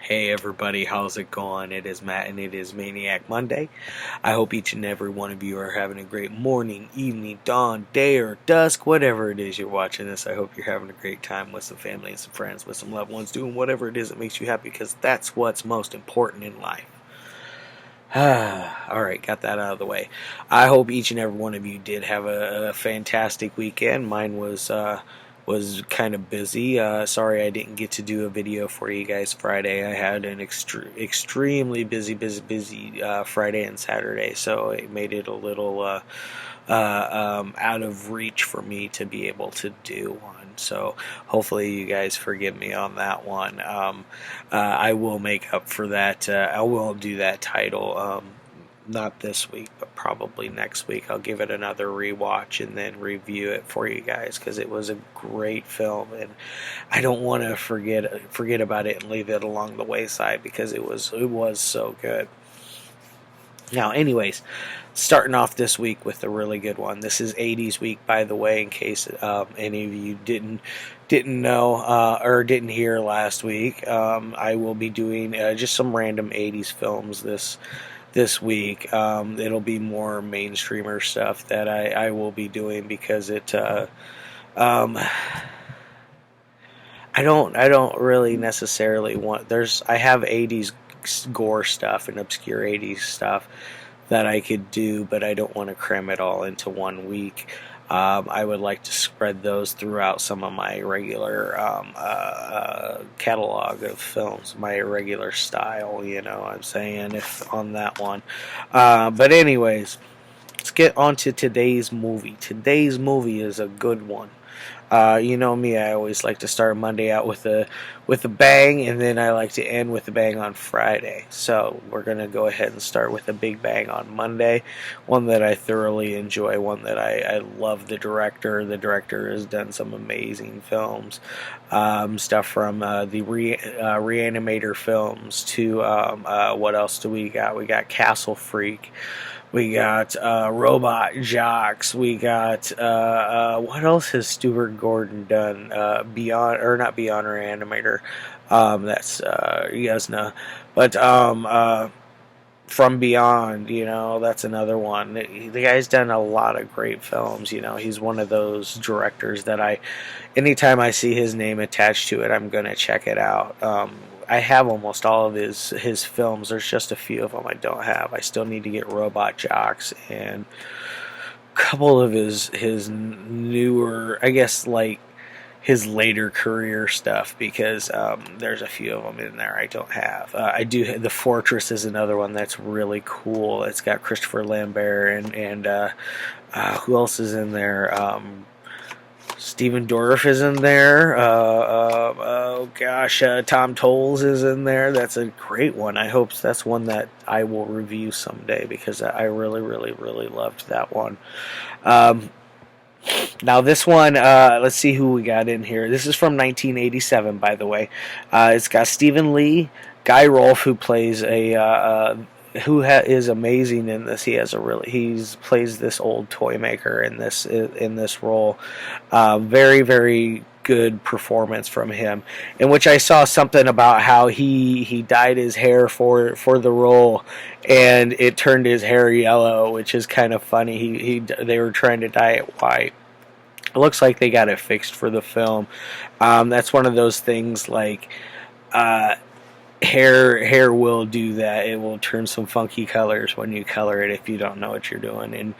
Hey everybody, how's it going? It is Matt and it is Maniac Monday. I hope each and every one of you are having a great morning, evening, dawn, day, or dusk, whatever it is you're watching this. I hope you're having a great time with some family and some friends, with some loved ones, doing whatever it is that makes you happy because that's what's most important in life. Alright, got that out of the way. I hope each and every one of you did have a fantastic weekend. Mine was kind of busy. Sorry I didn't get to do a video for you guys Friday. I had an extremely busy Friday and Saturday, so it made it a little out of reach for me to be able to do one. So hopefully you guys forgive me on that one. I will make up for that. I will do that title. Not this week, but probably next week. I'll give it another rewatch and then review it for you guys because it was a great film, and I don't want to forget about it and leave it along the wayside because it was so good. Now, anyways, starting off this week with a really good one. This is 80s week, by the way, in case any of you didn't know or didn't hear last week. I will be doing just some random 80s films this week. It'll be more mainstreamer stuff that I will be doing because I don't really necessarily want I have 80s gore stuff and obscure 80s stuff that I could do, but I don't want to cram it all into one week. I would like to spread those throughout some of my regular catalog of films, my regular style, you know what I'm saying, if on that one. But anyways, let's get on to today's movie. Today's movie is a good one. You know me, I always like to start Monday out with a bang, and then I like to end with a bang on Friday. So we're going to go ahead and start with a big bang on Monday, one that I thoroughly enjoy, one that I love the director. The director has done some amazing films, stuff from the Reanimator films to what else do we got? We got Castle Freak. We got Robot Jocks. We got what else has Stuart Gordon done? Beyond, or not Beyond Reanimator. That's Yesna, but From Beyond. You know, that's another one. The guy's done a lot of great films. You know, he's one of those directors that anytime I see his name attached to it, I'm gonna check it out. I have almost all of his films. There's just a few of them I don't have. I still need to get Robot Jocks and a couple of his newer, I guess, like his later career stuff, because there's a few of them in there I don't have. I do. The Fortress is another one that's really cool. It's got Christopher Lambert and who else is in there? Stephen Dorff is in there. Oh gosh, Tom Tolles is in there. That's a great one. I hope that's one that I will review someday because I really loved that one. Now this one, let's see who we got in here. This is from 1987, by the way. It's got Stephen Lee, Guy Rolfe, who plays is amazing in this. He's plays this old toy maker in this role. Very good performance from him, in which I saw something about how he dyed his hair for the role, and it turned his hair yellow, which is kind of funny. They were trying to dye it white. It looks like they got it fixed for the film. That's one of those things like. Hair will do that. It will turn some funky colors when you color it if you don't know what you're doing. And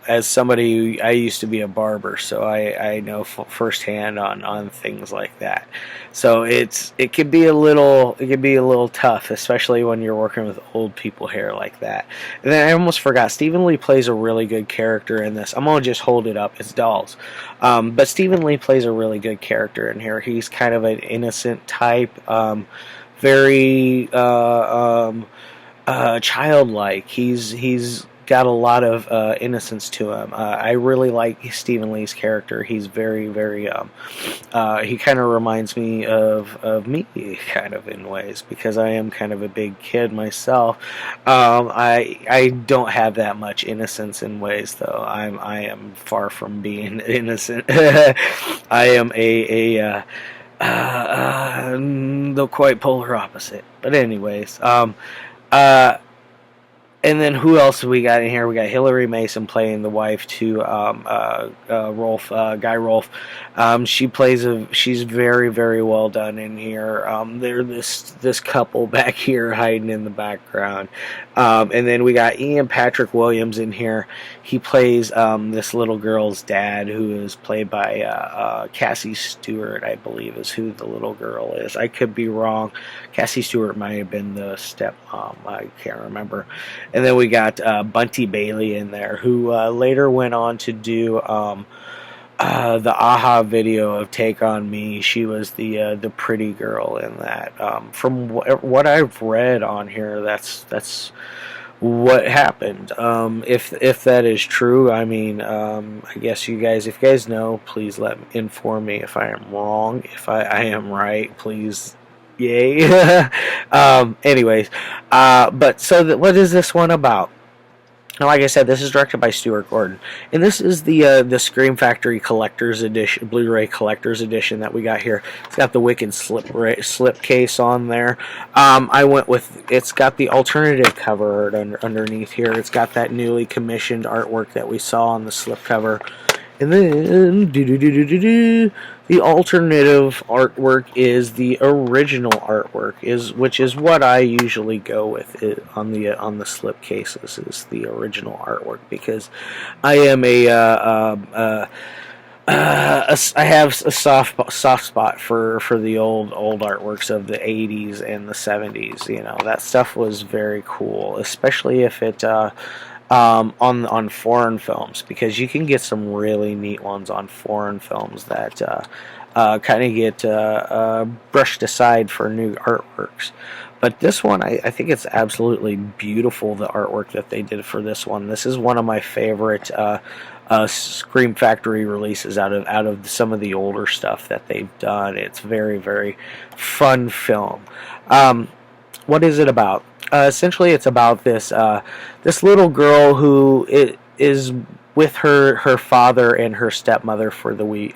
as somebody I used to be a barber, so I know firsthand on things like that. So it can be a little tough, especially when you're working with old people hair like that. And then I almost forgot, Stephen Lee plays a really good character in this. I'm gonna just hold it up. It's dolls. But Stephen Lee plays a really good character in here. He's kind of an innocent type. Very childlike. He's got a lot of innocence to him. I really like Stephen Lee's character. He's very he kind of reminds me of me, kind of, in ways, because I am kind of a big kid myself. I don't have that much innocence in ways, though. I am far from being innocent. I am the quite polar opposite. But anyways, uh, and then who else we got in here? We got Hilary Mason playing the wife to Rolfe, Guy Rolfe. She's very, very well done in here. They're this couple back here hiding in the background. And then we got Ian Patrick Williams in here. He plays this little girl's dad, who is played by Cassie Stewart, I believe, is who the little girl is. I could be wrong. Cassie Stewart might have been the stepmom. I can't remember. And then we got Bunty Bailey in there, who later went on to do the AHA video of "Take on Me." She was the pretty girl in that. From what I've read on here, that's what happened. If that is true, I mean, I guess you guys, if you guys know, please inform me if I am wrong. If I am right, please. Yay. Anyways, but so what is this one about? Now, like I said, this is directed by Stuart Gordon, and this is the Scream Factory Collector's Edition, Blu-ray Collector's Edition that we got here. It's got the wicked slip case on there. I went with, it's got the alternative cover underneath here. It's got that newly commissioned artwork that we saw on the slip cover. And then the alternative artwork is the original artwork, which is what I usually go with on the slip cases, is the original artwork, because I am I have a soft spot for the old artworks of the 80s and the 70s. You know, that stuff was very cool, especially if it on foreign films, because you can get some really neat ones on foreign films that kind of get brushed aside for new artworks. But this one, I think it's absolutely beautiful, the artwork that they did for this one. This is one of my favorite Scream Factory releases out of some of the older stuff that they've done. It's very, very fun film. What is it about? Essentially, it's about this little girl who is with her father and her stepmother for the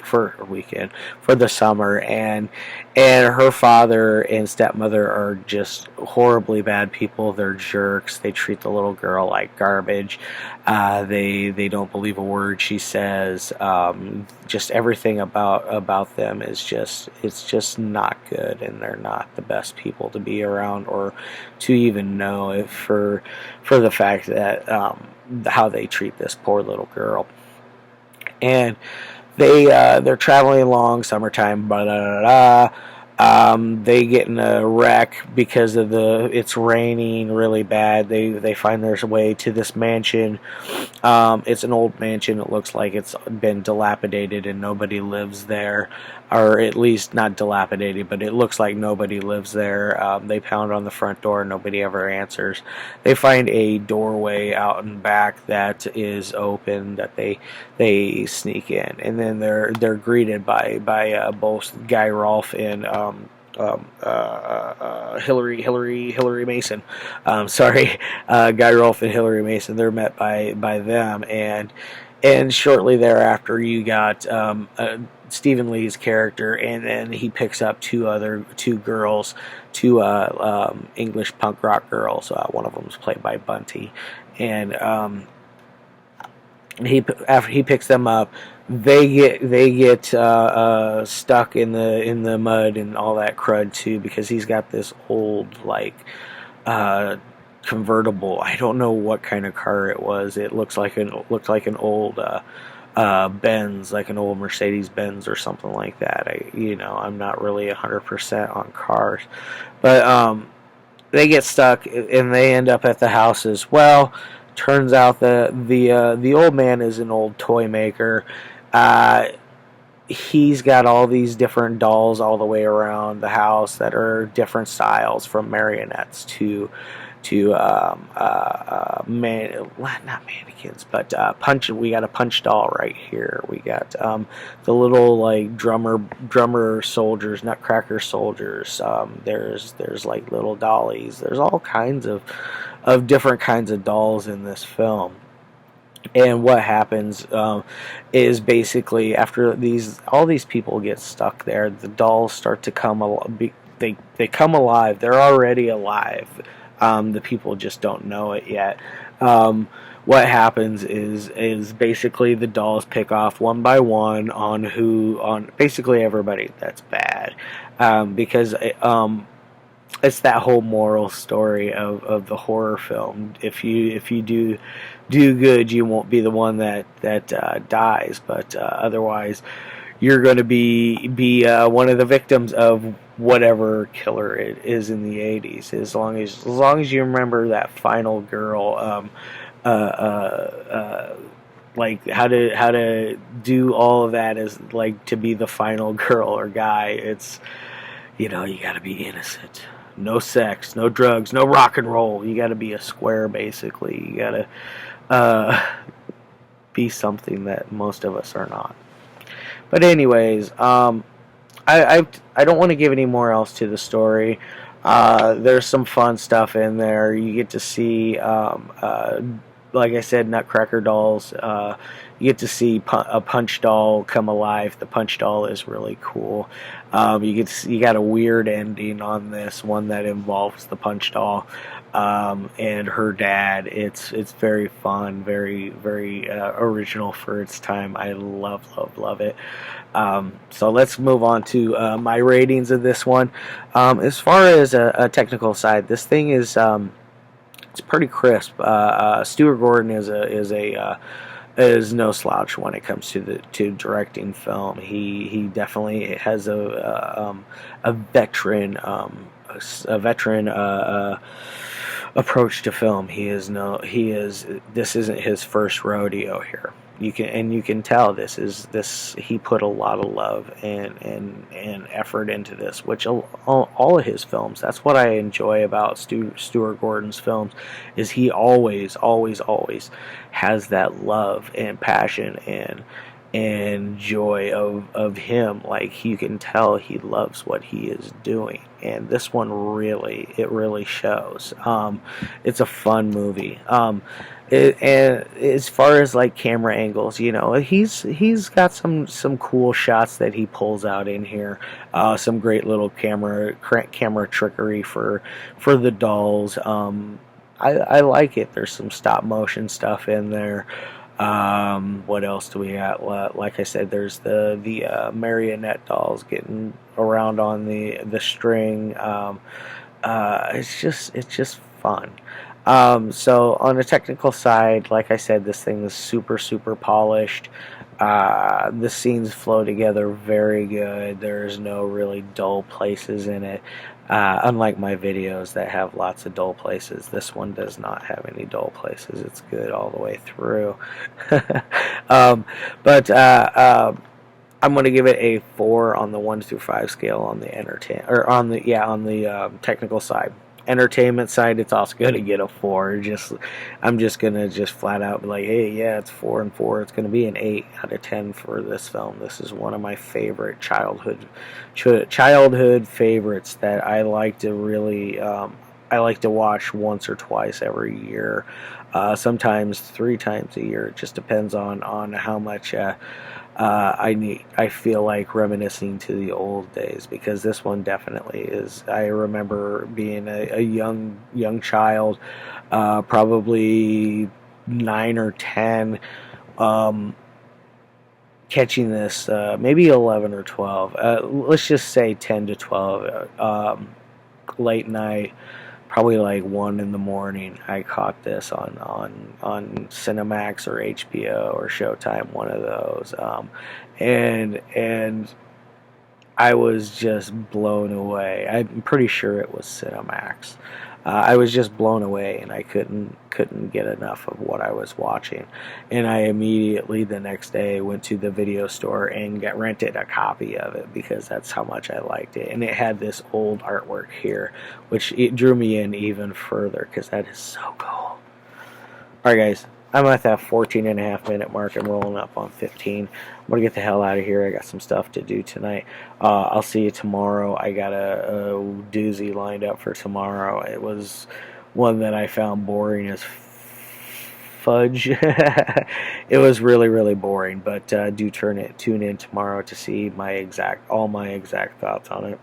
summer, and her father and stepmother are just horribly bad people. They're jerks. They treat the little girl like garbage. They don't believe a word she says. Just everything about them is just not good, and they're not the best people to be around or to even know, if for the fact that how they treat this poor little girl. And they're traveling along, summertime, blah, blah, blah, blah. They get in a wreck because of it's raining really bad. They find their way to this mansion. It's an old mansion. It looks like it's been dilapidated and nobody lives there, or at least not dilapidated, but it looks like nobody lives there. They pound on the front door. Nobody ever answers. They find a doorway out and back that is open, that they sneak in, and then they're greeted by both Guy Rolfe and Hilary Mason. Sorry, Guy Rolfe and Hilary Mason. They're met by them, and shortly thereafter, you got Stephen Lee's character, and then he picks up two girls, two English punk rock girls. One of them is played by Bunty, and after he picks them up, they get stuck in the mud and all that crud too, because he's got this old convertible. I don't know what kind of car it was. It looked like an old Benz, like an old Mercedes Benz or something like that. I'm not really 100% on cars, but they get stuck and they end up at the house as well. Turns out the old man is an old toy maker. He's got all these different dolls all the way around the house that are different styles, from marionettes to not mannequins, but punch. We got a punch doll right here. We got the little drummer soldiers, nutcracker soldiers. There's like little dollies. There's all kinds of different kinds of dolls in this film. And what happens is basically after all these people get stuck there, the dolls start to they come alive. They're already alive. The people just don't know it yet. What happens is basically the dolls pick off one by one on basically everybody that's bad, because it's that whole moral story of the horror film. If you do good, you won't be the one that dies, but otherwise, you're going to be one of the victims of whatever killer it is in the 80s. As long as you remember that final girl, uh, uh, uh, like how to do all of that is like to be the final girl or guy. It's you got to be innocent. No sex, no drugs, no rock and roll. You got to be a square, basically. You got to uh, be something that most of us are not. But anyways, I don't want to give any more else to the story. There's some fun stuff in there. You get to see, like I said, Nutcracker dolls. You get to see a punch doll come alive. The punch doll is really cool. You got a weird ending on this one that involves the punch doll and her dad. It's very fun, very original for its time. I love it. So let's move on to my ratings of this one. As far as a technical side, this thing is it's pretty crisp. Stuart Gordon is no slouch when it comes to directing film. He definitely has a veteran approach to film. He is this isn't his first rodeo here. You can tell he put a lot of love and effort into this, which all of his films. That's what I enjoy about Stuart Gordon's films, is he always has that love and passion and joy of him. Like, you can tell he loves what he is doing, and this one really shows. It's a fun movie. And as far as like camera angles, he's got some cool shots that he pulls out in here. Some great little camera trickery for the dolls. I like it. There's some stop motion stuff in there. What else do we got? Like I said, there's the marionette dolls getting around on the string. It's just fun. So on the technical side, like I said, this thing is super polished. The scenes flow together very good. There's no really dull places in it. Unlike my videos that have lots of dull places, this one does not have any dull places. It's good all the way through. But I'm going to give it a 4 on the 1 through 5 scale on the technical side. Entertainment side, it's also going to get a 4. I'm just going to flat out be like, hey, yeah, it's 4 and 4. It's going to be an 8 out of 10 for this film. This is one of my favorite childhood favorites that I like to watch once or twice every year. Sometimes 3 times a year. It just depends on how much I feel like reminiscing to the old days, because this one definitely is. I remember being a young child, probably 9 or 10, catching this, maybe 11 or 12. Let's just say 10 to 12, late night. Probably like 1 in the morning, I caught this on Cinemax or HBO or Showtime, one of those, and I was just blown away. I'm pretty sure it was Cinemax. I was just blown away, and I couldn't get enough of what I was watching. And I immediately the next day went to the video store and rented a copy of it, because that's how much I liked it. And it had this old artwork here, which it drew me in even further, because that is so cool. Alright guys, I'm at that 14.5-minute mark. I'm rolling up on 15. I'm going to get the hell out of here. I got some stuff to do tonight. I'll see you tomorrow. I got a doozy lined up for tomorrow. It was one that I found boring as fudge. It was really, really boring, but do tune in tomorrow to see all my exact thoughts on it.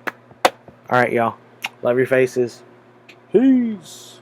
All right, y'all. Love your faces. Peace.